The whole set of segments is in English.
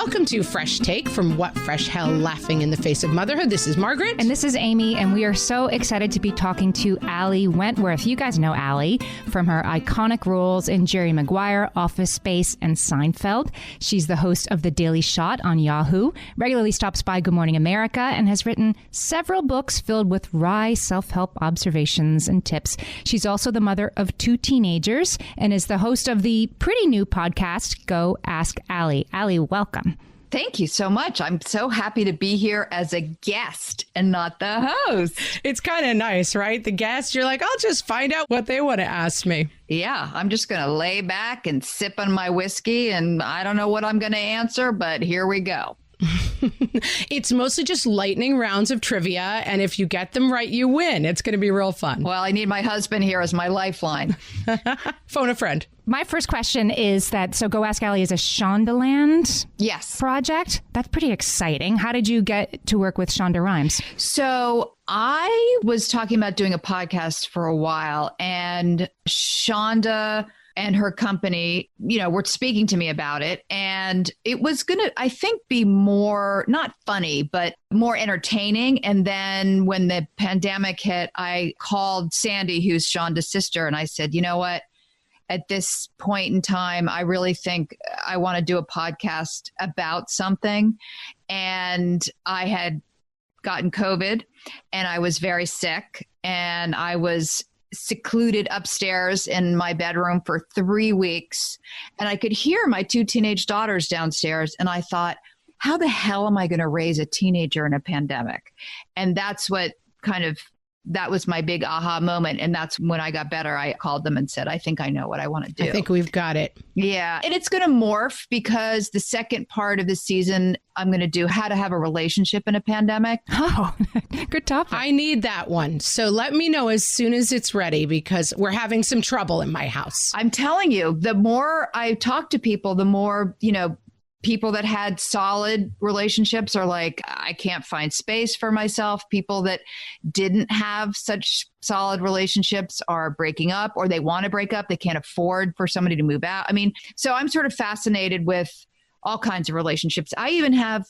Welcome to Fresh Take from What Fresh Hell Laughing in the Face of Motherhood. This is Margaret. And this is Amy, and we are so excited to be talking to Ali Wentworth. You guys know Ali from her iconic roles in Jerry Maguire, Office Space, and Seinfeld. She's the host of The Daily Shot on Yahoo, regularly stops by Good Morning America, and has written several books filled with wry self-help observations and tips. She's also the mother of 2 teenagers and is the host of the pretty new podcast, Go Ask Ali. Ali, welcome. Thank you so much. I'm so happy to be here as a guest and not the host. It's kind of nice, right? The guest, you're like, I'll just find out what they want to ask me. Yeah, I'm just going to lay back and sip on my whiskey, and I don't know what I'm going to answer, but here we go. It's mostly just lightning rounds of trivia, and if you get them right, you win. It's going to be real fun. Well, I need my husband here as my lifeline. Phone a friend. My first question is that, so Go Ask Ali is a Shondaland project. That's pretty exciting. How did you get to work with Shonda Rhimes? So I was talking about doing a podcast for a while, and Shonda and her company, were speaking to me about it. And it was going to, I think, be more, not funny, but more entertaining. And then when the pandemic hit, I called Sandy, who's Shonda's sister, and I said, you know what? At this point in time, I really think I want to do a podcast about something. And I had gotten COVID and I was very sick, and I was secluded upstairs in my bedroom for 3 weeks. And I could hear my 2 teenage daughters downstairs. And I thought, how the hell am I going to raise a teenager in a pandemic? And that's what that was my big aha moment. And that's when I got better. I called them and said, I think I know what I want to do. I think we've got it. Yeah. And it's going to morph because the second part of the season, I'm going to do how to have a relationship in a pandemic. Oh, good topic. I need that one. So let me know as soon as it's ready, because we're having some trouble in my house. I'm telling you, the more I talk to people, the more, people that had solid relationships are like, I can't find space for myself. People that didn't have such solid relationships are breaking up, or they want to break up. They can't afford for somebody to move out. I mean, so I'm sort of fascinated with all kinds of relationships. I even have,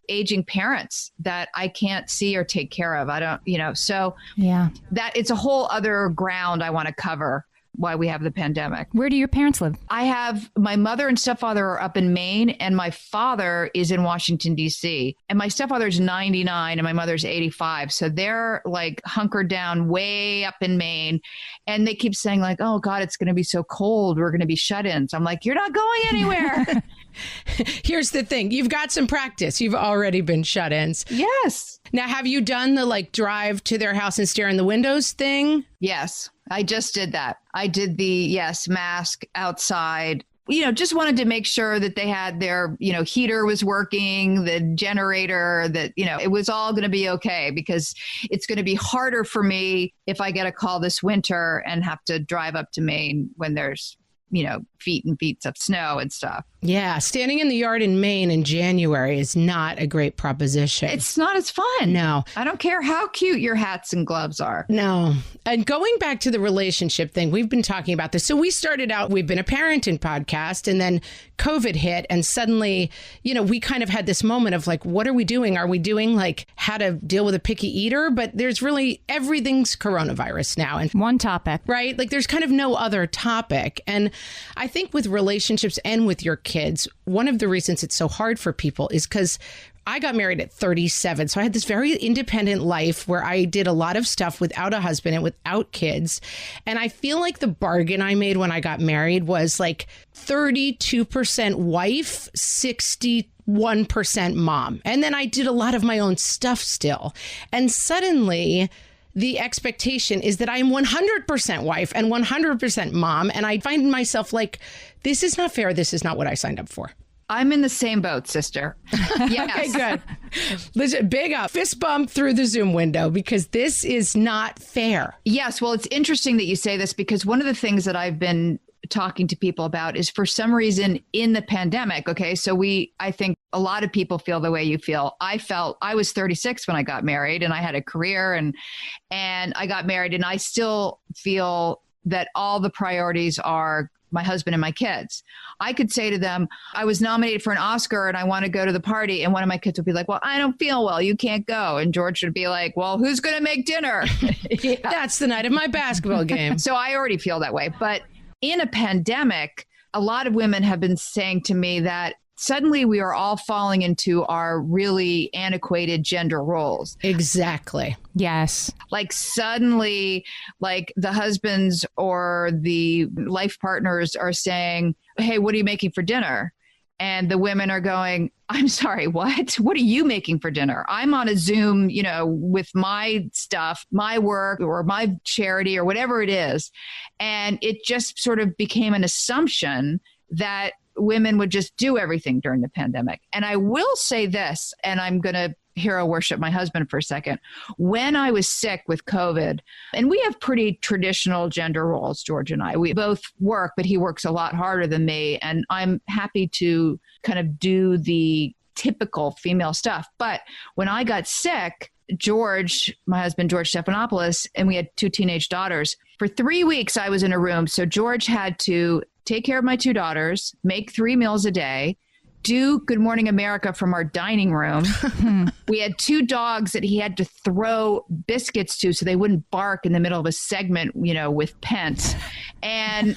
aging parents that I can't see or take care of. I don't, so yeah, that it's a whole other ground I want to cover. Why we have the pandemic. Where do your parents live? I have my mother and stepfather are up in Maine, and my father is in Washington, D.C. And my stepfather's 99 and my mother's 85. So they're like hunkered down way up in Maine. And they keep saying like, oh God, it's going to be so cold. We're going to be shut-ins. I'm like, you're not going anywhere. Here's the thing. You've got some practice. You've already been shut-ins. Yes. Now, have you done the drive to their house and stare in the windows thing? Yes. I just did that. I did the mask outside, just wanted to make sure that they had their, heater was working, the generator, that, it was all going to be okay, because it's going to be harder for me if I get a call this winter and have to drive up to Maine when there's, feet and feet of snow and stuff. Yeah. Standing in the yard in Maine in January is not a great proposition. It's not as fun. No. I don't care how cute your hats and gloves are. No. And going back to the relationship thing, we've been talking about this. So we started out, we've been a parenting podcast, and then COVID hit. And suddenly, we kind of had this moment of like, what are we doing? Are we doing how to deal with a picky eater? But there's really, everything's coronavirus now. And one topic, right? There's kind of no other topic. And I think with relationships and with your kids, one of the reasons it's so hard for people is because I got married at 37. So I had this very independent life where I did a lot of stuff without a husband and without kids. And I feel like the bargain I made when I got married was 32% wife, 61% mom. And then I did a lot of my own stuff still. And suddenly the expectation is that I'm 100% wife and 100% mom. And I find myself like, this is not fair. This is not what I signed up for. I'm in the same boat, sister. Yes. Okay, good. Listen, big up, fist bump through the Zoom window, because this is not fair. Yes. Well, it's interesting that you say this, because one of the things that I've been talking to people about is, for some reason in the pandemic, okay, so I think a lot of people feel the way you feel. I was 36 when I got married, and I had a career, and I got married, and I still feel that all the priorities are my husband and my kids. I could say to them, I was nominated for an Oscar and I want to go to the party. And one of my kids would be like, well, I don't feel well. You can't go. And George would be like, well, who's going to make dinner? Yeah. That's the night of my basketball game. So I already feel that way. But in a pandemic, a lot of women have been saying to me that suddenly we are all falling into our really antiquated gender roles. Exactly. Yes. Like suddenly, like the husbands or the life partners are saying, hey, what are you making for dinner? And the women are going, I'm sorry, what? What are you making for dinner? I'm on a Zoom, with my stuff, my work or my charity or whatever it is. And it just sort of became an assumption that women would just do everything during the pandemic. And I will say this, and I'm going to hero worship my husband for a second. When I was sick with COVID, and we have pretty traditional gender roles, George and I, we both work, but he works a lot harder than me. And I'm happy to kind of do the typical female stuff. But when I got sick, George, my husband, George Stephanopoulos, and we had 2 teenage daughters. For 3 weeks, I was in a room. So George had to take care of my 2 daughters, make 3 meals a day, do Good Morning America from our dining room. We had 2 dogs that he had to throw biscuits to so they wouldn't bark in the middle of a segment, with Pence. And,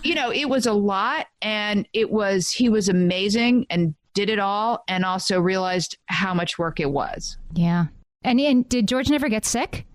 it was a lot. And he was amazing and did it all, and also realized how much work it was. Yeah. And did George never get sick?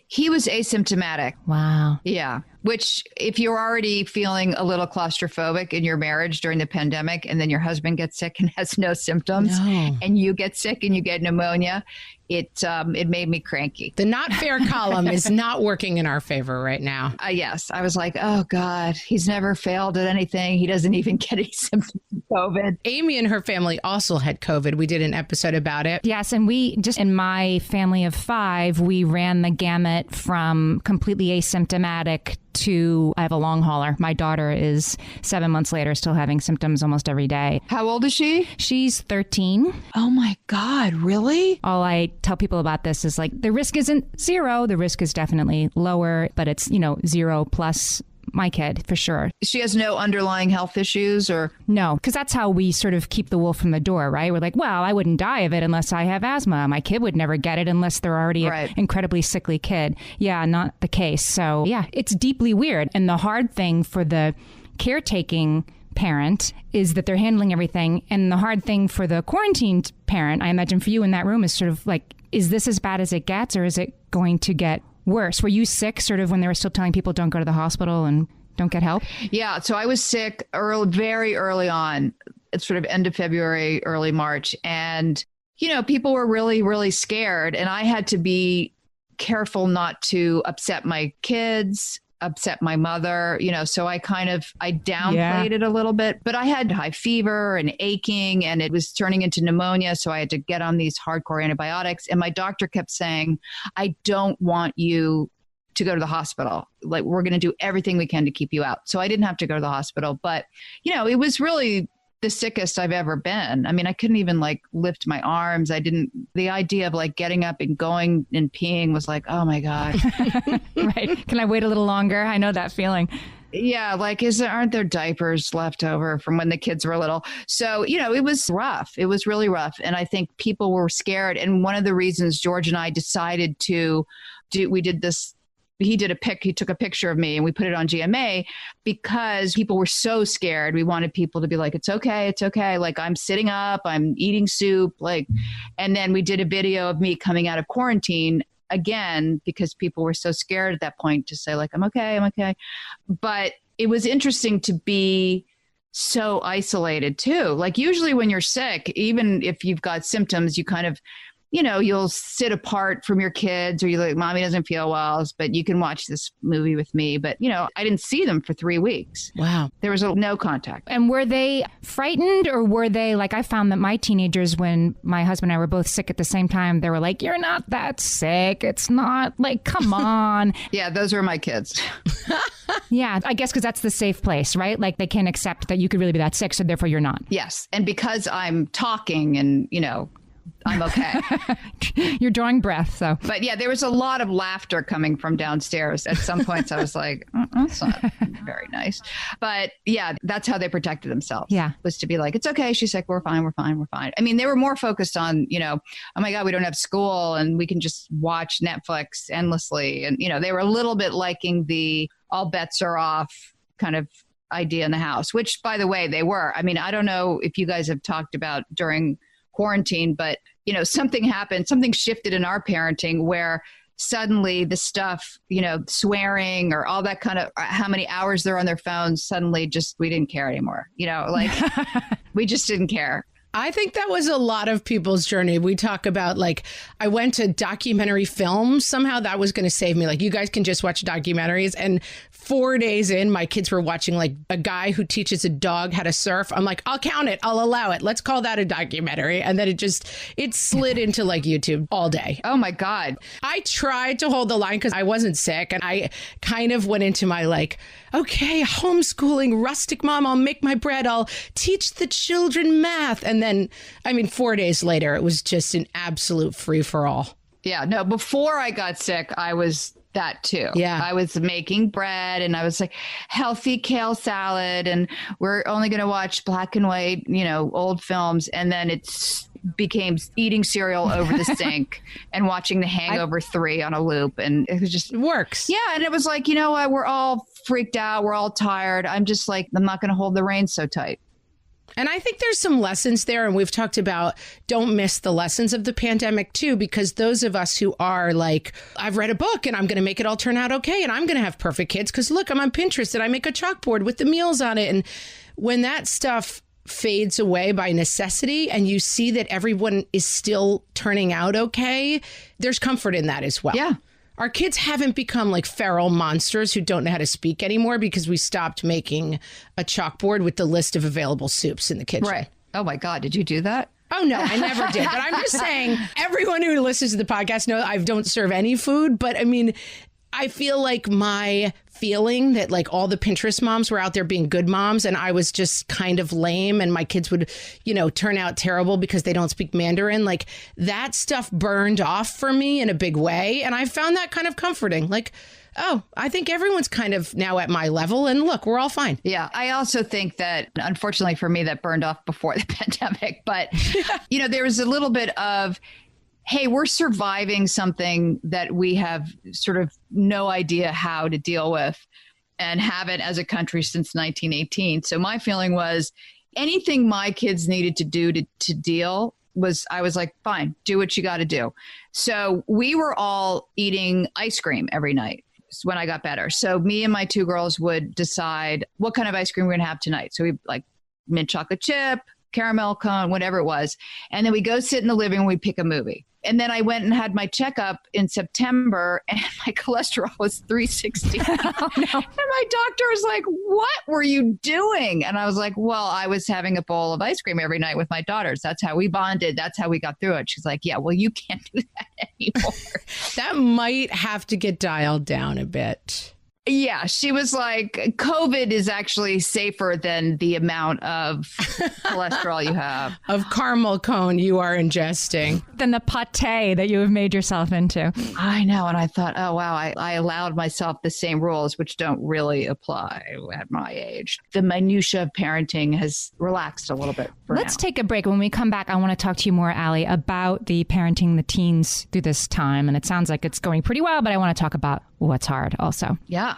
He was asymptomatic. Wow. Yeah. Which, if you're already feeling a little claustrophobic in your marriage during the pandemic, and then your husband gets sick and has no symptoms, and you get sick and you get pneumonia, it made me cranky. The not fair column is not working in our favor right now. Yes. I was like, oh God, he's never failed at anything. He doesn't even get any symptoms of COVID. Amy and her family also had COVID. We did an episode about it. Yes. And we just, in my family of 5, we ran the gamut from completely asymptomatic to, I have a long hauler. My daughter is 7 months later still having symptoms almost every day. How old is she? She's 13. Oh my God, really? All I tell people about this is like, the risk isn't 0. The risk is definitely lower, but it's, 0 plus my kid for sure. She has no underlying health issues or? No, because that's how we sort of keep the wolf from the door, right? We're like, well, I wouldn't die of it unless I have asthma. My kid would never get it unless they're already an incredibly sickly kid. Yeah, not the case. So yeah, it's deeply weird. And the hard thing for the caretaking parent is that they're handling everything. And the hard thing for the quarantined parent, I imagine for you in that room, is sort of like, is this as bad as it gets, or is it going to get worse? Were you sick sort of when they were still telling people don't go to the hospital and don't get help? Yeah. So I was sick very early on. It's sort of end of February, early March. And, people were really, really scared. And I had to be careful not to upset my kids, upset my mother, so I downplayed it a little bit, but I had high fever and aching, and it was turning into pneumonia. So I had to get on these hardcore antibiotics. And my doctor kept saying, I don't want you to go to the hospital. Like, we're going to do everything we can to keep you out. So I didn't have to go to the hospital, but it was really the sickest I've ever been. I mean, I couldn't even lift my arms. The idea of getting up and going and peeing was like, oh my God. Right. Can I wait a little longer? I know that feeling. Yeah. Aren't there diapers left over from when the kids were little? So, it was rough. It was really rough. And I think people were scared. And one of the reasons George and I decided to we did this, he took a picture of me and we put it on GMA because people were so scared. We wanted people to be like, it's okay. It's okay. I'm sitting up, I'm eating soup. And then we did a video of me coming out of quarantine again, because people were so scared at that point to say I'm okay. But it was interesting to be so isolated too. Usually when you're sick, even if you've got symptoms, you kind of, you'll sit apart from your kids, or you're like, mommy doesn't feel well, but you can watch this movie with me. But, I didn't see them for 3 weeks. Wow. There was no contact. And were they frightened, or were they I found that my teenagers, when my husband and I were both sick at the same time, they were like, you're not that sick. It's not come on. Yeah, those were my kids. Yeah, I guess because that's the safe place, right? They can't accept that you could really be that sick, so therefore you're not. Yes. And because I'm talking and, I'm okay. You're drawing breath, so. But yeah, there was a lot of laughter coming from downstairs. At some points, I was like, that's not very nice. But yeah, that's how they protected themselves. Yeah. Was to be like, it's okay. She's like, we're fine. I mean, they were more focused on, oh my God, we don't have school and we can just watch Netflix endlessly. And, they were a little bit liking the all bets are off kind of idea in the house, which, by the way, they were. I mean, I don't know if you guys have talked about during quarantine, but something happened, something shifted in our parenting where suddenly the stuff, swearing or all that kind of how many hours they're on their phones, suddenly just, we didn't care anymore, like we just didn't care. I think that was a lot of people's journey. We talk about I went to documentary films. Somehow that was going to save me. You guys can just watch documentaries. And 4 days in, my kids were watching a guy who teaches a dog how to surf. I'm like, I'll count it. I'll allow it. Let's call that a documentary. And then it slid into YouTube all day. Oh my God. I tried to hold the line because I wasn't sick. And I kind of went into my okay, homeschooling, rustic mom, I'll make my bread. I'll teach the children math. And then, 4 days later, it was just an absolute free for all. Yeah, no, before I got sick, I was that too. Yeah. I was making bread and I was like healthy kale salad and we're only going to watch black and white, old films. And then it's became eating cereal over the sink and watching The Hangover 3 on a loop. And it was just it works. Yeah. And it was like, you know what? We're all freaked out. We're all tired. I'm just like, I'm not going to hold the reins so tight. And I think there's some lessons there. And we've talked about don't miss the lessons of the pandemic, too, because those of us who are I've read a book and I'm going to make it all turn out OK. And I'm going to have perfect kids because, look, I'm on Pinterest and I make a chalkboard with the meals on it. And when that stuff fades away by necessity and you see that everyone is still turning out OK, there's comfort in that as well. Yeah. Our kids haven't become feral monsters who don't know how to speak anymore because we stopped making a chalkboard with the list of available soups in the kitchen. Right. Oh, my God. Did you do that? Oh, no, I never did. But I'm just saying everyone who listens to the podcast knows I don't serve any food. But I feel like my feeling that all the Pinterest moms were out there being good moms and I was just kind of lame and my kids would, turn out terrible because they don't speak Mandarin. That stuff burned off for me in a big way. And I found that kind of comforting. Oh, I think everyone's kind of now at my level and look, we're all fine. Yeah. I also think that unfortunately for me, that burned off before the pandemic. But, there was a little bit of, hey, we're surviving something that we have sort of no idea how to deal with and haven't as a country since 1918. So my feeling was anything my kids needed to do to deal I was like, fine, do what you got to do. So we were all eating ice cream every night when I got better. So me and my two girls would decide what kind of ice cream we're going to have tonight. So we mint chocolate chip, caramel cone, whatever it was. And then we go sit in the living room, we pick a movie. And then I went and had my checkup in September and my cholesterol was 360. Oh, no. And my doctor was like, what were you doing? And I was like, well, I was having a bowl of ice cream every night with my daughters. That's how we bonded. That's how we got through it. She's like, yeah, well, you can't do that anymore. That might have to get dialed down a bit. Yeah, she was like, COVID is actually safer than the amount of cholesterol you have. Of caramel cone you are ingesting. Than the pate that you have made yourself into. I know. And I thought, oh, wow, I allowed myself the same rules, which don't really apply at my age. The minutia of parenting has relaxed a little bit. Let's take a break. When we come back, I want to talk to you more, Ali, about the parenting the teens through this time. And it sounds like it's going pretty well, but I want to talk about what's hard also. Yeah.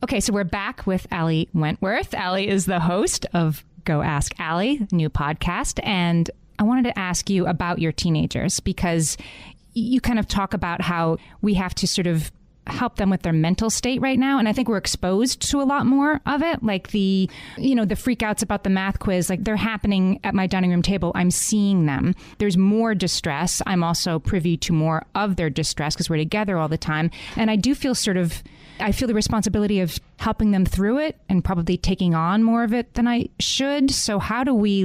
Okay, so we're back with Ali Wentworth. Ali is the host of Go Ask Ali, new podcast. And I wanted to ask you about your teenagers because you kind of talk about how we have to sort of help them with their mental state right now. And I think we're exposed to a lot more of it, like the freakouts about the math quiz, like they're happening at my dining room table. I'm seeing them. There's more distress. I'm also privy to more of their distress because we're together all the time. And I do feel I feel the responsibility of helping them through it and probably taking on more of it than I should. So how do we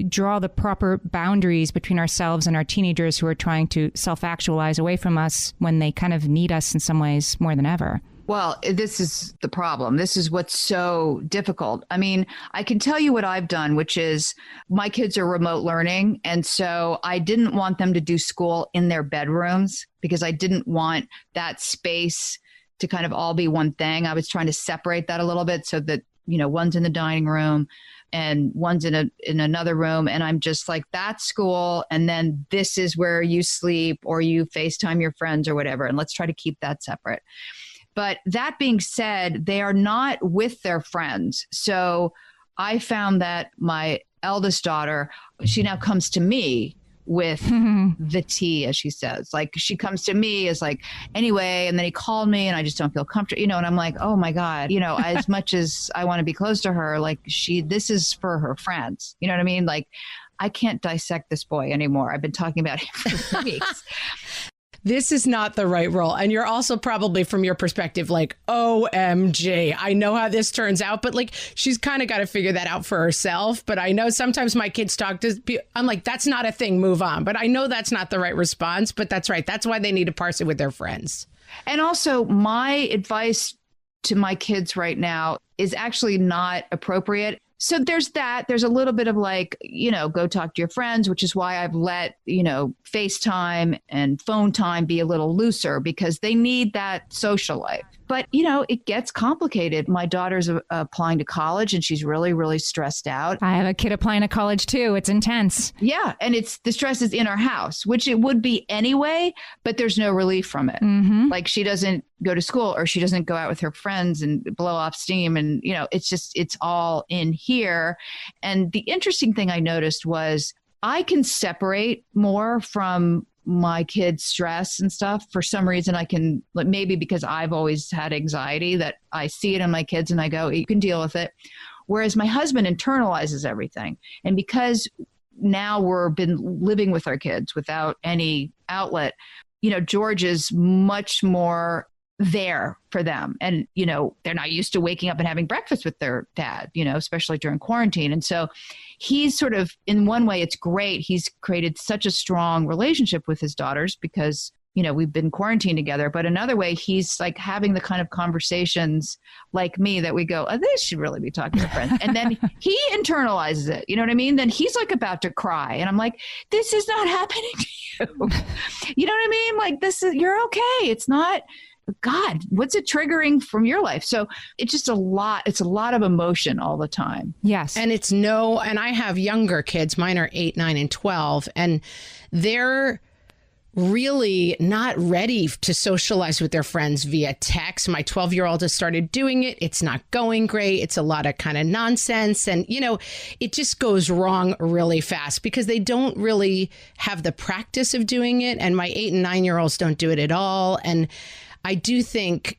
draw the proper boundaries between ourselves and our teenagers who are trying to self-actualize away from us when they kind of need us in some ways more than ever? Well, this is the problem. This is what's so difficult. I mean, I can tell you what I've done, which is my kids are remote learning. And so I didn't want them to do school in their bedrooms because I didn't want that space to kind of all be one thing. I was trying to separate that a little bit so that, one's in the dining room and one's in another room. And I'm just like, that's school. And then this is where you sleep or you FaceTime your friends or whatever. And let's try to keep that separate. But that being said, they are not with their friends. So I found that my eldest daughter, she now comes to me with the tea, as she says. Like she comes to me as like, anyway, and then he called me and I just don't feel comfortable, and I'm like, oh my God, as much as I want to be close to her, like this is for her friends. You know what I mean? Like I can't dissect this boy anymore. I've been talking about him for weeks. This is not the right role. And you're also probably from your perspective, like, OMG, I know how this turns out. But like, she's kind of got to figure that out for herself. But I know sometimes my kids talk to people. I'm like, that's not a thing. Move on. But I know that's not the right response. But that's right. That's why they need to parse it with their friends. And also my advice to my kids right now is actually not appropriate. So there's that. There's a little bit of like, go talk to your friends, which is why I've let, FaceTime and phone time be a little looser because they need that social life. But, it gets complicated. My daughter's applying to college and she's really, really stressed out. I have a kid applying to college too. It's intense. Yeah. And the stress is in our house, which it would be anyway, but there's no relief from it. Mm-hmm. Like she doesn't go to school or she doesn't go out with her friends and blow off steam. And, it's all in here. And the interesting thing I noticed was I can separate more from my kids' stress and stuff. For some reason, I can, maybe because I've always had anxiety, that I see it in my kids and I go, you can deal with it. Whereas my husband internalizes everything. And because now we've been living with our kids without any outlet, George is much more there for them. And, they're not used to waking up and having breakfast with their dad, especially during quarantine. And so he's sort of, in one way, it's great. He's created such a strong relationship with his daughters because, we've been quarantined together. But another way, he's like having the kind of conversations like me that we go, oh, they should really be talking to friends. And then he internalizes it. You know what I mean? Then he's like about to cry. And I'm like, this is not happening to you. You know what I mean? Like you're okay. It's not, God, what's it triggering from your life? So it's just a lot of emotion all the time. Yes. And and I have younger kids. Mine are 8, 9, and 12. And they're really not ready to socialize with their friends via text. My 12-year-old has started doing it. It's not going great. It's a lot of kind of nonsense. And, it just goes wrong really fast because they don't really have the practice of doing it. And my 8 and 9-year-olds don't do it at all. And I do think,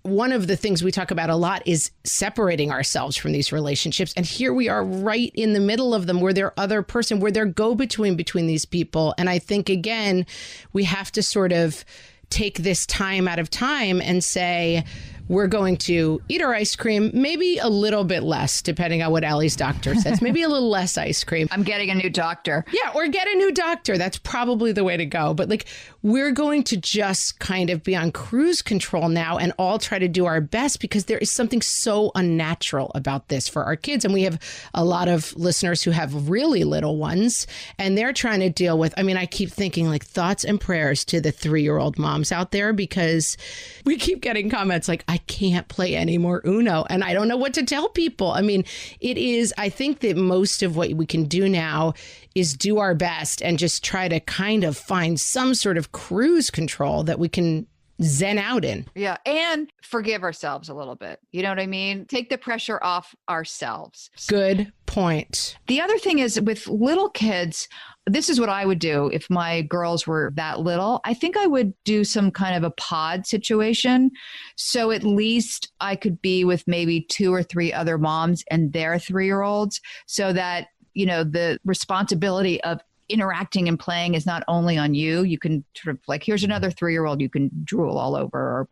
one of the things we talk about a lot is separating ourselves from these relationships. And here we are right in the middle of them where they're other person, where they're go-between between these people. And I think, again, we have to sort of take this time out of time and say, we're going to eat our ice cream, maybe a little bit less, depending on what Ali's doctor says, maybe a little less ice cream. I'm getting a new doctor. Yeah, or get a new doctor. That's probably the way to go. But like, we're going to just kind of be on cruise control now and all try to do our best because there is something so unnatural about this for our kids. And we have a lot of listeners who have really little ones and they're trying to deal with, I keep thinking like thoughts and prayers to the 3-year-old moms out there because we keep getting comments like, I can't play any more Uno. And I don't know what to tell people. I think that most of what we can do now is do our best and just try to kind of find some sort of cruise control that we can zen out in. Yeah. And forgive ourselves a little bit. You know what I mean? Take the pressure off ourselves. Good point. The other thing is with little kids, this is what I would do if my girls were that little. I think I would do some kind of a pod situation. So at least I could be with maybe 2 or 3 other moms and their 3-year-olds so that, the responsibility of interacting and playing is not only on you. You can sort of like, here's another 3-year-old you can drool all over or,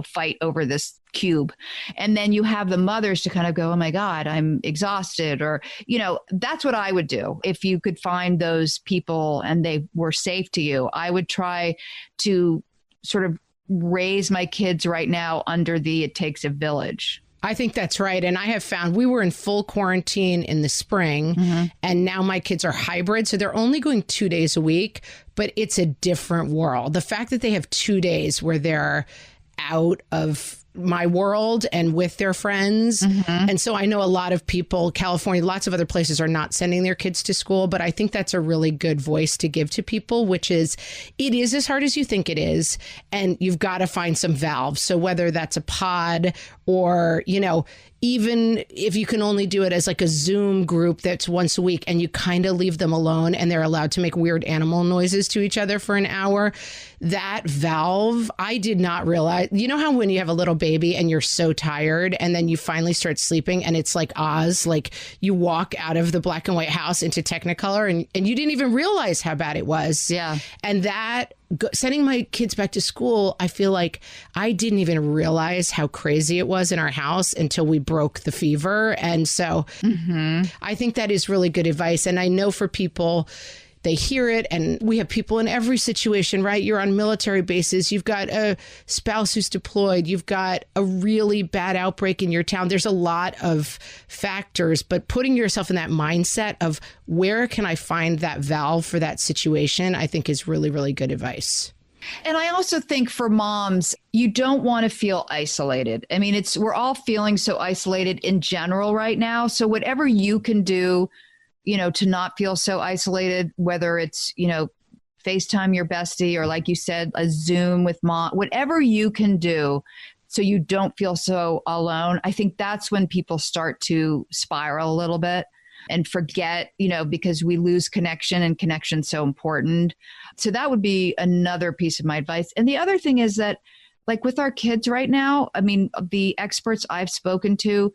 fight over this cube. And then you have the mothers to kind of go, oh my God, I'm exhausted. Or, that's what I would do. If you could find those people and they were safe to you, I would try to sort of raise my kids right now under the it takes a village. I think that's right. And I have found we were in full quarantine in the spring, and now my kids are hybrid. So they're only going 2 days a week, but it's a different world. The fact that they have 2 days where they're out of my world and with their friends. And so I know a lot of people, California, lots of other places are not sending their kids to school, but I think that's a really good voice to give to people, which is it is as hard as you think it is. And you've got to find some valves. So whether that's a pod or, you know, even if you can only do it as like a Zoom group that's once a week and you kind of leave them alone and they're allowed to make weird animal noises to each other for an hour, that valve, I did not realize. You know how when you have a little baby and you're so tired and then you finally start sleeping and it's like Oz, like you walk out of the black and white house into Technicolor and you didn't even realize how bad it was. Yeah. And that sending my kids back to school, I feel like I didn't even realize how crazy it was in our house until we broke the fever. And so I think that is really good advice. And I know for people, they hear it, and we have people in every situation, right? You're on military bases. You've got a spouse who's deployed. You've got a really bad outbreak in your town. There's a lot of factors, but putting yourself in that mindset of where can I find that valve for that situation, I think is really, really good advice. And I also think for moms, you don't want to feel isolated. I mean, we're all feeling so isolated in general right now. So whatever you can do, you know, to not feel so isolated, whether it's, you know, FaceTime your bestie or like you said, a Zoom with mom, whatever you can do so you don't feel so alone. I think that's when people start to spiral a little bit and forget, you know, because we lose connection and connection's so important. So that would be another piece of my advice. And the other thing is that like with our kids right now, I mean, the experts I've spoken to,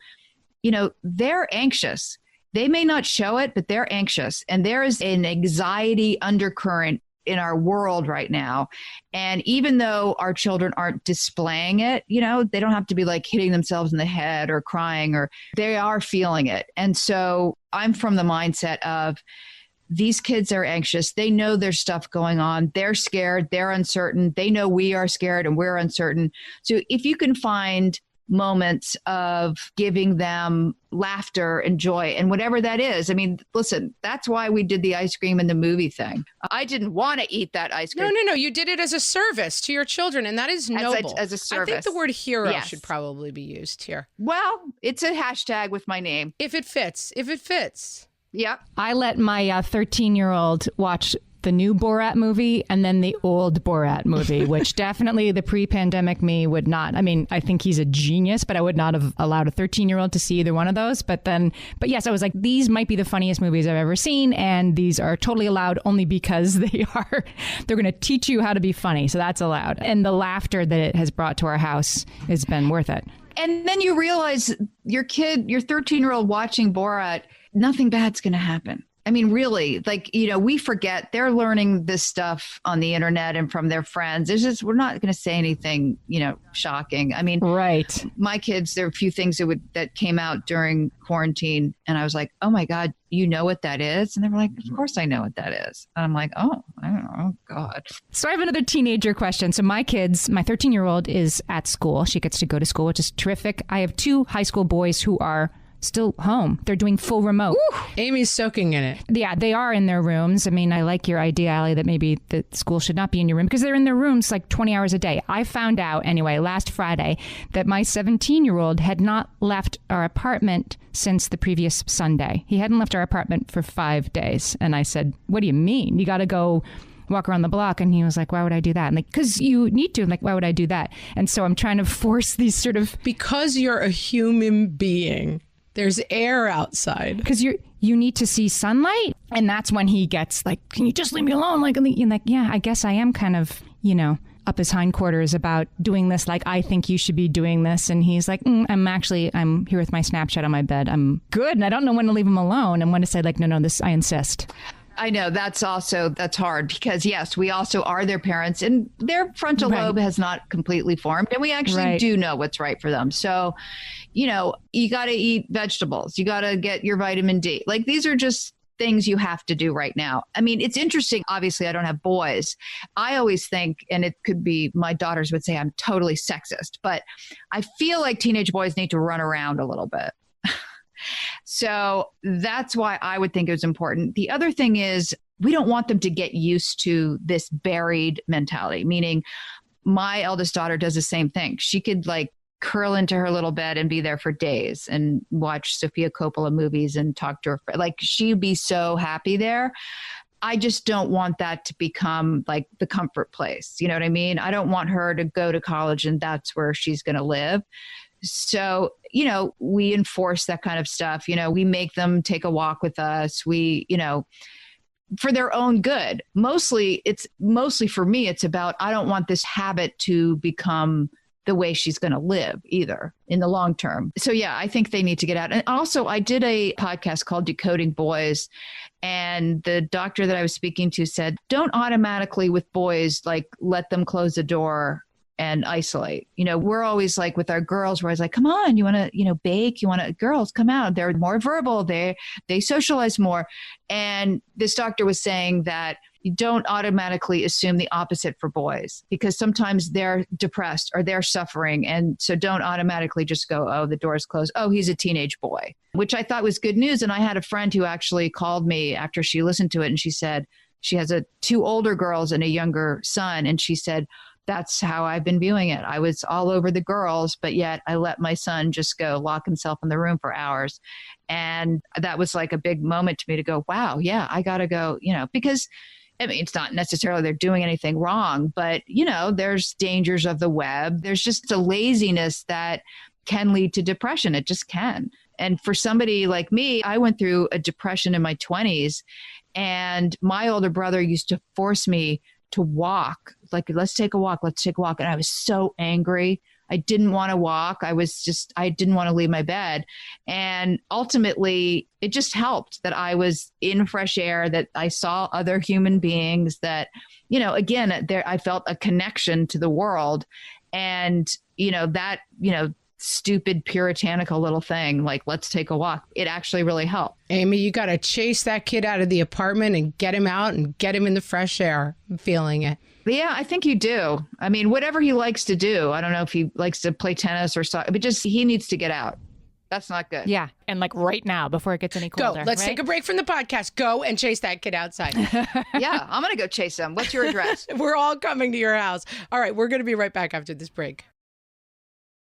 you know, they're anxious. They may not show it, but they're anxious. And there is an anxiety undercurrent in our world right now. And even though our children aren't displaying it, you know, they don't have to be like hitting themselves in the head or crying, or they are feeling it. And so I'm from the mindset of these kids are anxious. They know there's stuff going on. They're scared. They're uncertain. They know we are scared and we're uncertain. So if you can find moments of giving them laughter and joy and whatever that is. I mean, listen, that's why we did the ice cream and the movie thing. I didn't want to eat that ice cream. No. You did it as a service to your children, and that is noble. As a service. I think the word hero should probably be used here. Well, it's a hashtag with my name. If it fits. Yep. I let my 13-year-old watch the new Borat movie and then the old Borat movie, which definitely the pre-pandemic me would not. I mean, I think he's a genius, but I would not have allowed a 13-year-old to see either one of those. But yes, I was like, they're going to teach you how to be funny. So that's allowed. And the laughter that it has brought to our house has been worth it. And then you realize your 13-year-old watching Borat, nothing bad's going to happen. I mean, really, like, you know, we forget they're learning this stuff on the internet and from their friends. It's just, we're not going to say anything, you know, shocking. I mean, right. My kids, there are a few things that came out during quarantine. And I was like, oh my God, you know what that is? And they were like, of course I know what that is. And I'm like, oh, I don't know. Oh God. So I have another teenager question. So my 13-year-old is at school. She gets to go to school, which is terrific. I have 2 high school boys who are still home. They're doing full remote. Woo! Amy's soaking in it. Yeah, they are in their rooms. I mean, I like your idea, Ali, that maybe the school should not be in your room because they're in their rooms like 20 hours a day. I found out anyway last Friday that my 17-year-old had not left our apartment since the previous Sunday. He hadn't left our apartment for 5 days. And I said, what do you mean? You got to go walk around the block. And he was like, why would I do that? And like, because you need to. I'm like, why would I do that? And so I'm trying to force these sort of... Because you're a human being. There's air outside. Because you need to see sunlight. And that's when he gets like, can you just leave me alone? Like, yeah, I guess I am kind of, you know, up his hindquarters about doing this. Like, I think you should be doing this. And he's like, I'm here with my Snapchat on my bed. I'm good. And I don't know when to leave him alone and when to say like, no, this, I insist. I know that's hard because yes, we also are their parents and their frontal lobe has not completely formed and we actually do know what's right for them. So, you know, you got to eat vegetables. You got to get your vitamin D. Like these are just things you have to do right now. I mean, it's interesting. Obviously, I don't have boys. I always think, and it could be my daughters would say I'm totally sexist, but I feel like teenage boys need to run around a little bit. So that's why I would think it was important. The other thing is we don't want them to get used to this buried mentality, meaning my eldest daughter does the same thing. She could like curl into her little bed and be there for days and watch Sofia Coppola movies and talk to her. Like she'd be so happy there. I just don't want that to become like the comfort place. You know what I mean? I don't want her to go to college and that's where she's going to live. So, you know, we enforce that kind of stuff. You know, we make them take a walk with us. We, you know, for their own good. Mostly for me, it's about, I don't want this habit to become the way she's going to live either in the long term. So yeah, I think they need to get out. And also I did a podcast called Decoding Boys, and the doctor that I was speaking to said, don't automatically with boys, like let them close the door and isolate. You know, we're always like with our girls, we're always like, come on, you want to, you know, bake, you want to, girls come out. They're more verbal. They socialize more. And this doctor was saying that you don't automatically assume the opposite for boys because sometimes they're depressed or they're suffering. And so don't automatically just go, oh, the door's closed. Oh, he's a teenage boy, which I thought was good news. And I had a friend who actually called me after she listened to it. And she said she has two older girls and a younger son. And she said, that's how I've been viewing it. I was all over the girls, but yet I let my son just go lock himself in the room for hours. And that was like a big moment to me to go, wow, yeah, I got to go, you know, because I mean, it's not necessarily they're doing anything wrong, but, you know, there's dangers of the web. There's just a laziness that can lead to depression. It just can. And for somebody like me, I went through a depression in my 20s, and my older brother used to force me to walk. Like, let's take a walk. And I was so angry. I didn't want to walk. I didn't want to leave my bed. And ultimately, it just helped that I was in fresh air, that I saw other human beings, that, you know, again, I felt a connection to the world. And, you know, that, you know, stupid puritanical little thing, like, let's take a walk, it actually really helped. Amy, you got to chase that kid out of the apartment and get him out and get him in the fresh air. I'm feeling it. Yeah, I think you do. I mean, whatever he likes to do. I don't know if he likes to play tennis or soccer, but just he needs to get out. That's not good. Yeah. And like right now, before it gets any colder. Go. Let's take a break from the podcast. Go and chase that kid outside. Yeah, I'm going to go chase him. What's your address? We're all coming to your house. All right. We're going to be right back after this break.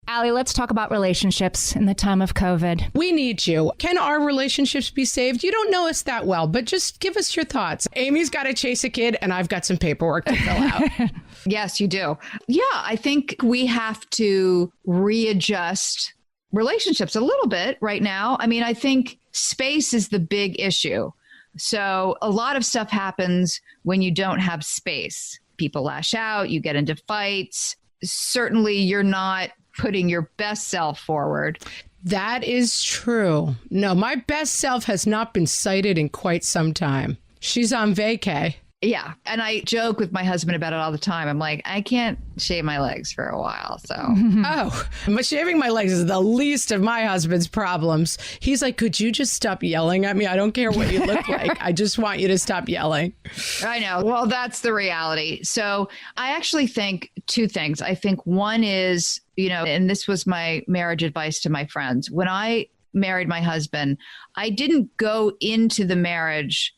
Ali, let's talk about relationships in the time of COVID. We need you. Can our relationships be saved? You don't know us that well, but just give us your thoughts. Amy's got to chase a kid, and I've got some paperwork to fill out. Yes, you do. Yeah, I think we have to readjust relationships a little bit right now. I mean, I think space is the big issue. So a lot of stuff happens when you don't have space. People lash out, you get into fights. Certainly, you're not putting your best self forward. That is true. No, my best self has not been cited in quite some time. She's on vacay. Yeah. And I joke with my husband about it all the time. I'm like, I can't shave my legs for a while. So, oh, but shaving my legs is the least of my husband's problems. He's like, could you just stop yelling at me? I don't care what you look like. I just want you to stop yelling. I know. Well, that's the reality. So I actually think two things. I think one is, you know, and this was my marriage advice to my friends. When I married my husband, I didn't go into the marriage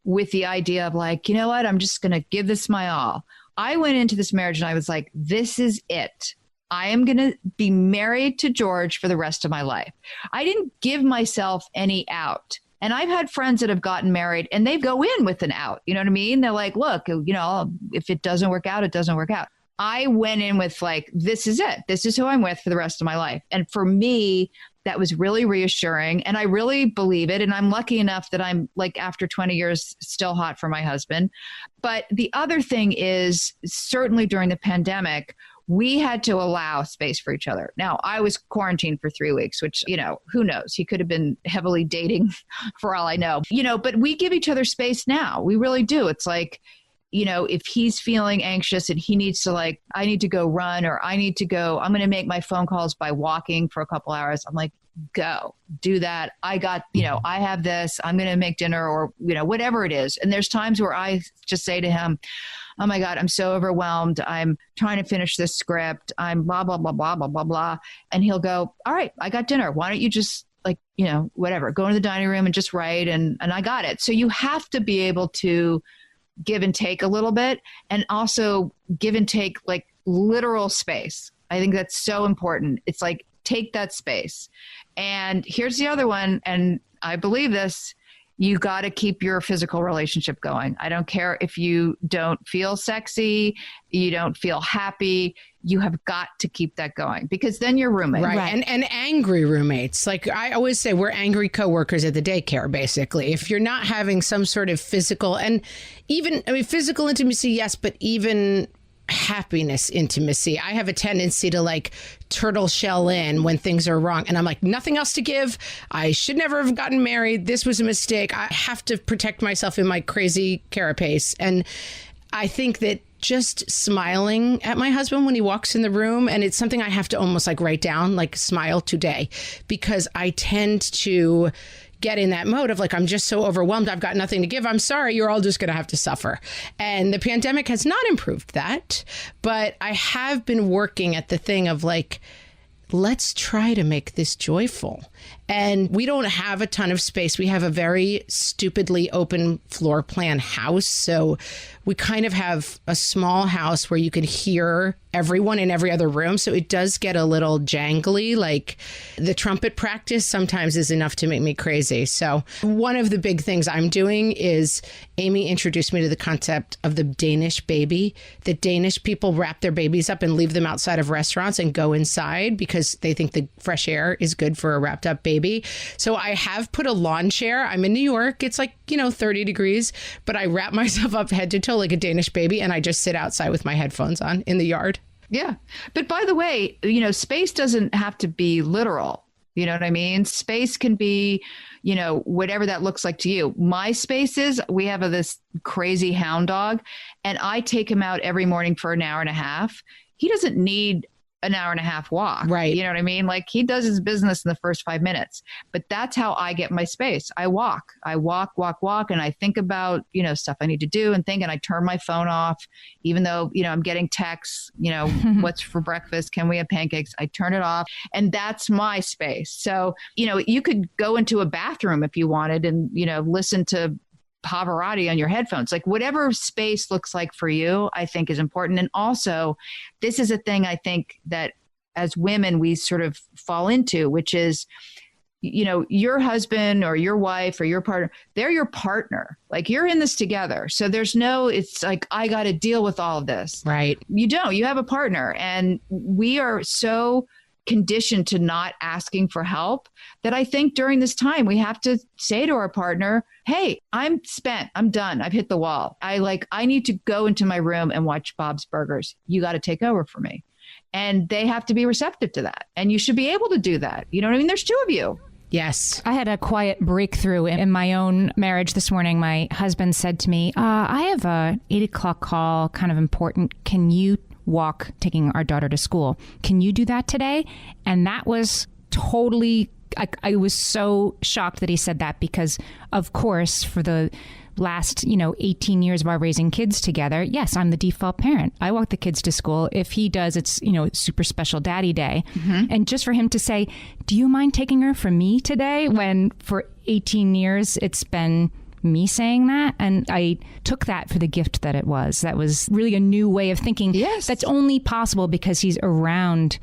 with the idea of like, you know what, I'm just going to give this my all. I went into this marriage and I was like, this is it. I am going to be married to George for the rest of my life. I didn't give myself any out. And I've had friends that have gotten married and they go in with an out. You know what I mean? They're like, look, you know, if it doesn't work out, it doesn't work out. I went in with like, this is it. This is who I'm with for the rest of my life. And for me, that was really reassuring. And I really believe it. And I'm lucky enough that I'm like, after 20 years, still hot for my husband. But the other thing is, certainly during the pandemic, we had to allow space for each other. Now, I was quarantined for 3 weeks, which, you know, who knows? He could have been heavily dating for all I know, you know, but we give each other space now. We really do. It's like, you know, if he's feeling anxious and he needs to like, I need to go run, or I need to go, I'm going to make my phone calls by walking for a couple hours. I'm like, go do that. I got, I have this, I'm going to make dinner, or, whatever it is. And there's times where I just say to him, oh my God, I'm so overwhelmed. I'm trying to finish this script. I'm blah, blah, blah, blah, blah, blah, blah. And he'll go, all right, I got dinner. Why don't you just whatever, go into the dining room and just write. And I got it. So you have to be able to give and take a little bit, and also give and take like literal space. I think that's so important. It's like, take that space. And here's the other one. And I believe this, you got to keep your physical relationship going. I don't care if you don't feel sexy, you don't feel happy, you have got to keep that going, because then you're roommates. Right. And angry roommates. Like I always say, we're angry coworkers at the daycare, basically. If you're not having some sort of physical, and even, physical intimacy, yes, but even happiness intimacy. I have a tendency to like turtle shell in when things are wrong. And I'm like, nothing else to give. I should never have gotten married. This was a mistake. I have to protect myself in my crazy carapace. And I think that just smiling at my husband when he walks in the room, and it's something I have to almost like write down, like smile today, because I tend to get in that mode of like, I'm just so overwhelmed. I've got nothing to give. I'm sorry. You're all just going to have to suffer. And the pandemic has not improved that. But I have been working at the thing of like, let's try to make this joyful. And we don't have a ton of space. We have a very stupidly open floor plan house. So we kind of have a small house where you can hear everyone in every other room. So it does get a little jangly. Like the trumpet practice sometimes is enough to make me crazy. So one of the big things I'm doing is Amy introduced me to the concept of the Danish baby. The Danish people wrap their babies up and leave them outside of restaurants and go inside because they think the fresh air is good for a wrapped up baby. So I have put a lawn chair. I'm in New York. It's like, 30 degrees, but I wrap myself up head to toe like a Danish baby, and I just sit outside with my headphones on in the yard. Yeah. But by the way, space doesn't have to be literal. You know what I mean? Space can be, whatever that looks like to you. My space is, we have this crazy hound dog, and I take him out every morning for an hour and a half. He doesn't need an hour and a half walk. Right. You know what I mean? Like he does his business in the first 5 minutes, but that's how I get my space. I walk, and I think about, stuff I need to do and think, and I turn my phone off, even though, I'm getting texts, what's for breakfast? Can we have pancakes? I turn it off, and that's my space. So, you could go into a bathroom if you wanted and, listen to Pavarotti on your headphones, like whatever space looks like for you, I think is important. And also, this is a thing I think that as women, we sort of fall into, which is, your husband or your wife or your partner, they're your partner. Like you're in this together. So it's like, I got to deal with all of this. Right. You don't, you have a partner, and we are so conditioned to not asking for help that I think during this time we have to say to our partner, hey, I'm spent. I'm done. I've hit the wall. I need to go into my room and watch Bob's Burgers. You got to take over for me. And they have to be receptive to that. And you should be able to do that. You know what I mean? There's two of you. Yes. I had a quiet breakthrough in my own marriage this morning. My husband said to me, I have a 8:00 call, kind of important. Can you walk taking our daughter to school? Can you do that today? And that was totally, I was so shocked that he said that, because of course for the last 18 years while raising kids together, yes, I'm the default parent. I walk the kids to school. If he does, it's super special daddy day. Mm-hmm. And just for him to say, do you mind taking her from me today, when for 18 years it's been me saying that? And I took that for the gift that it was. That was really a new way of thinking. Yes. That's only possible because he's around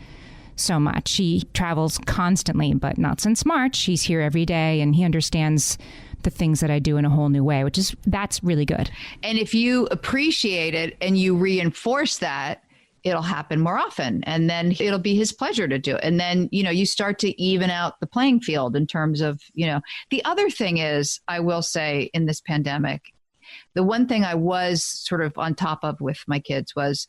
so much. He travels constantly, but not since March. He's here every day, and he understands the things that I do in a whole new way, that's really good. And if you appreciate it and you reinforce that, it'll happen more often. And then it'll be his pleasure to do it. And then, you start to even out the playing field in terms of, the other thing is, I will say in this pandemic, the one thing I was sort of on top of with my kids was,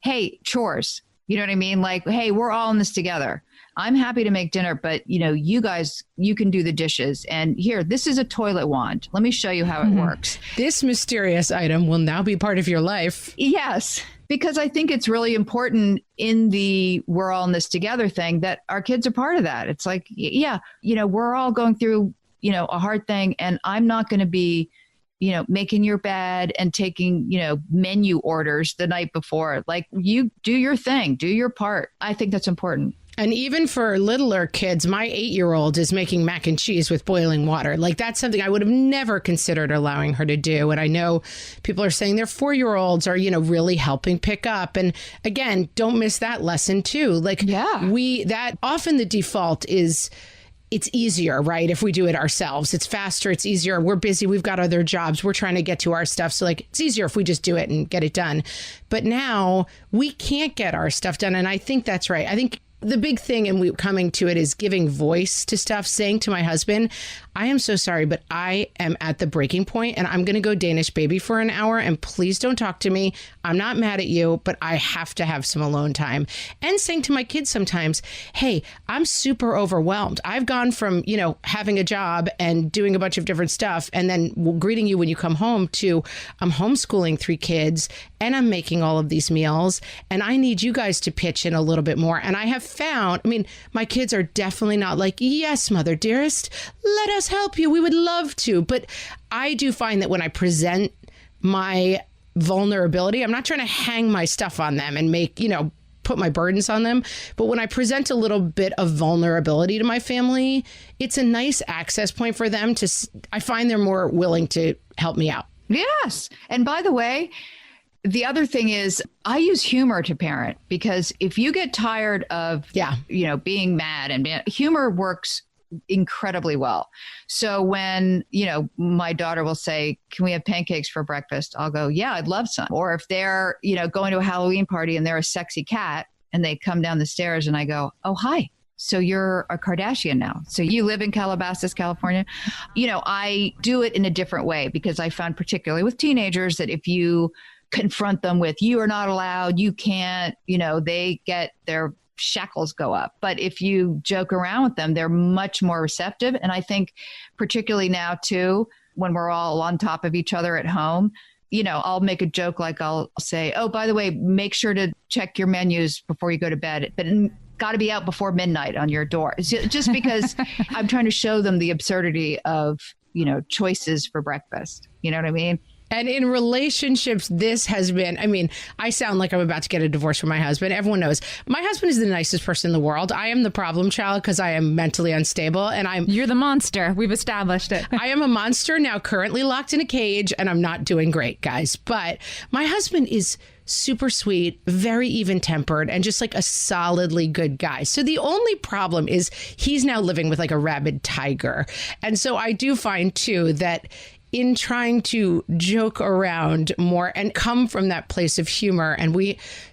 hey, chores, you know what I mean? Like, hey, we're all in this together. I'm happy to make dinner, but you guys, you can do the dishes. And here, this is a toilet wand. Let me show you how it works. This mysterious item will now be part of your life. Yes. because I think it's really important in the we're all in this together thing that our kids are part of that. It's like, yeah, we're all going through, a hard thing, and I'm not going to be, making your bed and taking, menu orders the night before. Like, you do your thing, do your part. I think that's important. And even for littler kids, my 8-year-old is making mac and cheese with boiling water. Like, that's something I would have never considered allowing her to do. And I know people are saying their 4-year-olds are, really helping pick up. And again, don't miss that lesson too. Like, that often the default is, it's easier, right? If we do it ourselves, it's faster, it's easier. We're busy. We've got other jobs. We're trying to get to our stuff. So like, it's easier if we just do it and get it done. But now we can't get our stuff done. And I think that's right. I think the big thing, and we coming to it, is giving voice to stuff, saying to my husband, I am so sorry, but I am at the breaking point and I'm going to go Danish baby for an hour, and please don't talk to me. I'm not mad at you, but I have to have some alone time. And saying to my kids sometimes, hey, I'm super overwhelmed. I've gone from, having a job and doing a bunch of different stuff and then greeting you when you come home to I'm homeschooling 3 kids and I'm making all of these meals and I need you guys to pitch in a little bit more. And I have found, my kids are definitely not like, yes, mother dearest, let us help you. We would love to. But I do find that when I present my vulnerability, I'm not trying to hang my stuff on them and make, put my burdens on them. But when I present a little bit of vulnerability to my family, it's a nice access point for them I find they're more willing to help me out. Yes. And by the way, the other thing is I use humor to parent, because if you get tired of, being mad, and humor works incredibly well. So when, my daughter will say, can we have pancakes for breakfast? I'll go, yeah, I'd love some. Or if they're, going to a Halloween party and they're a sexy cat and they come down the stairs and I go, oh, hi. So you're a Kardashian now. So you live in Calabasas, California. I do it in a different way, because I found, particularly with teenagers, that if you confront them with, you are not allowed, you can't, they get their shackles go up. But if you joke around with them, they're much more receptive. And I think particularly now too, when we're all on top of each other at home, I'll make a joke, like I'll say, oh, by the way, make sure to check your menus before you go to bed, but got to be out before midnight on your door. It's just because I'm trying to show them the absurdity of, choices for breakfast. You know what I mean? And in relationships, this has been, I sound like I'm about to get a divorce from my husband. Everyone knows my husband is the nicest person in the world. I am the problem child because I am mentally unstable, and you're the monster. We've established it. I am a monster now, currently locked in a cage, and I'm not doing great, guys. But my husband is super sweet, very even tempered, and just like a solidly good guy. So the only problem is he's now living with like a rabid tiger. And so I do find too that in trying to joke around more and come from that place of humor. And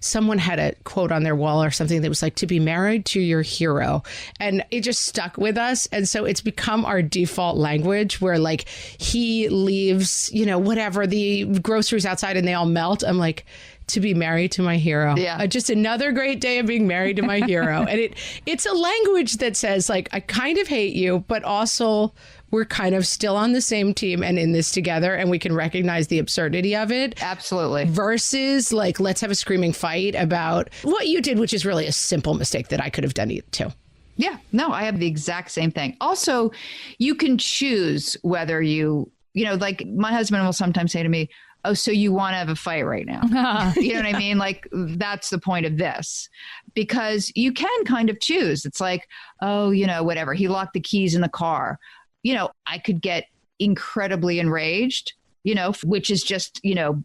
someone had a quote on their wall or something that was like, to be married to your hero. And it just stuck with us. And so it's become our default language, where like he leaves, whatever, the groceries outside and they all melt. I'm like, to be married to my hero. Yeah. Just another great day of being married to my hero. And it's a language that says like, I kind of hate you, but also we're kind of still on the same team and in this together, and we can recognize the absurdity of it. Absolutely. Versus like, let's have a screaming fight about what you did, which is really a simple mistake that I could have done too. Yeah, no, I have the exact same thing. Also, you can choose whether like my husband will sometimes say to me, oh, so you want to have a fight right now? You know what I mean? Like, that's the point of this, because you can kind of choose. It's like, oh, whatever. He locked the keys in the car. I could get incredibly enraged, which is just,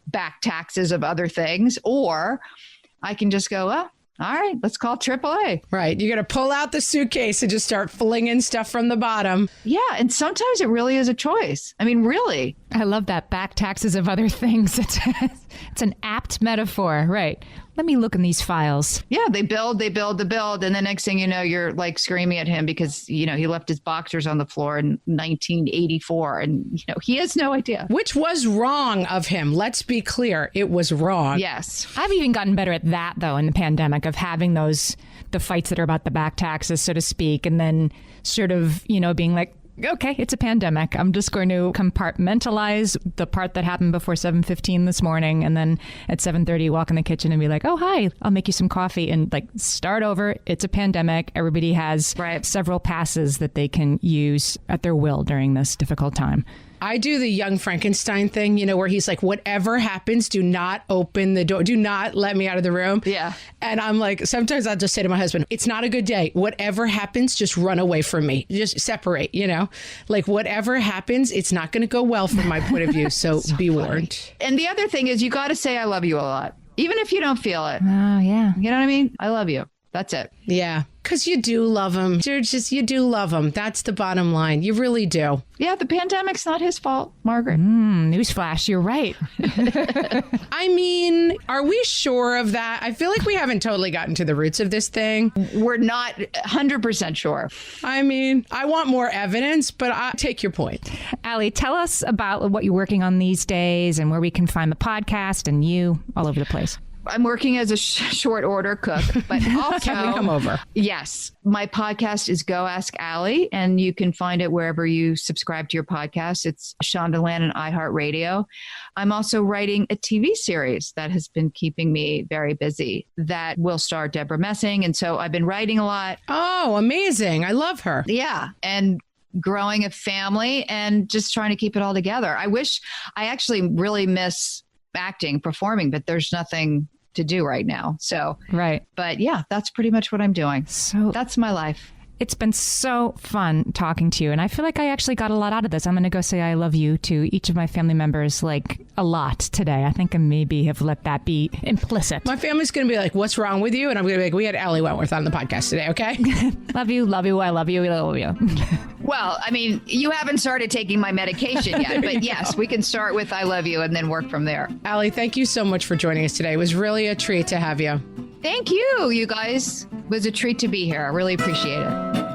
back taxes of other things. Or I can just go, oh, all right, let's call AAA. Right. You got to pull out the suitcase and just start flinging stuff from the bottom. Yeah. And sometimes it really is a choice. Really. I love that, back taxes of other things. It's an apt metaphor. Right. Let me look in these files. Yeah. They build. And the next thing you know, you're like screaming at him because, he left his boxers on the floor in 1984 and, he has no idea. Which was wrong of him. Let's be clear. It was wrong. Yes. I've even gotten better at that, though, in the pandemic, of having the fights that are about the back taxes, so to speak, and then sort of, being like, okay, it's a pandemic. I'm just going to compartmentalize the part that happened before 7:15 this morning. And then at 7:30, walk in the kitchen and be like, oh, hi, I'll make you some coffee and like start over. It's a pandemic. Everybody has several passes that they can use at their will during this difficult time. I do the young Frankenstein thing, where he's like, whatever happens, do not open the door. Do not let me out of the room. Yeah. And I'm like, sometimes I'll just say to my husband, it's not a good day. Whatever happens, just run away from me. Just separate, like whatever happens, it's not going to go well from my point of view. So be warned. And the other thing is you got to say, I love you a lot, even if you don't feel it. Oh, yeah. You know what I mean? I love you. That's it. Yeah. Because you do love him. You do love him. That's the bottom line. You really do. Yeah, the pandemic's not his fault, Margaret. Newsflash, you're right. I mean, are we sure of that? I feel like we haven't totally gotten to the roots of this thing. We're not 100% sure. I mean, I want more evidence, but I take your point. Ali, tell us about what you're working on these days and where we can find the podcast and you all over the place. I'm working as a short order cook, but also come over. Yes. My podcast is Go Ask Ali, and you can find it wherever you subscribe to your podcast. It's Shondaland and iHeartRadio. I'm also writing a TV series that has been keeping me very busy that will star Deborah Messing. And so I've been writing a lot. Oh, amazing. I love her. Yeah. And growing a family and just trying to keep it all together. I actually really miss acting, performing, but there's nothing to do right now. So, but yeah, that's pretty much what I'm doing. So that's my life. It's been so fun talking to you. And I feel like I actually got a lot out of this. I'm going to go say I love you to each of my family members, like a lot today. I think I maybe have let that be implicit. My family's going to be like, what's wrong with you? And I'm going to be like, we had Ali Wentworth on the podcast today, okay? Love you. I love you. We love you. Well, I mean, you haven't started taking my medication yet, but yes, we can start with I love you and then work from there. Ali, thank you so much for joining us today. It was really a treat to have you. Thank you, you guys. It was a treat to be here. I really appreciate it.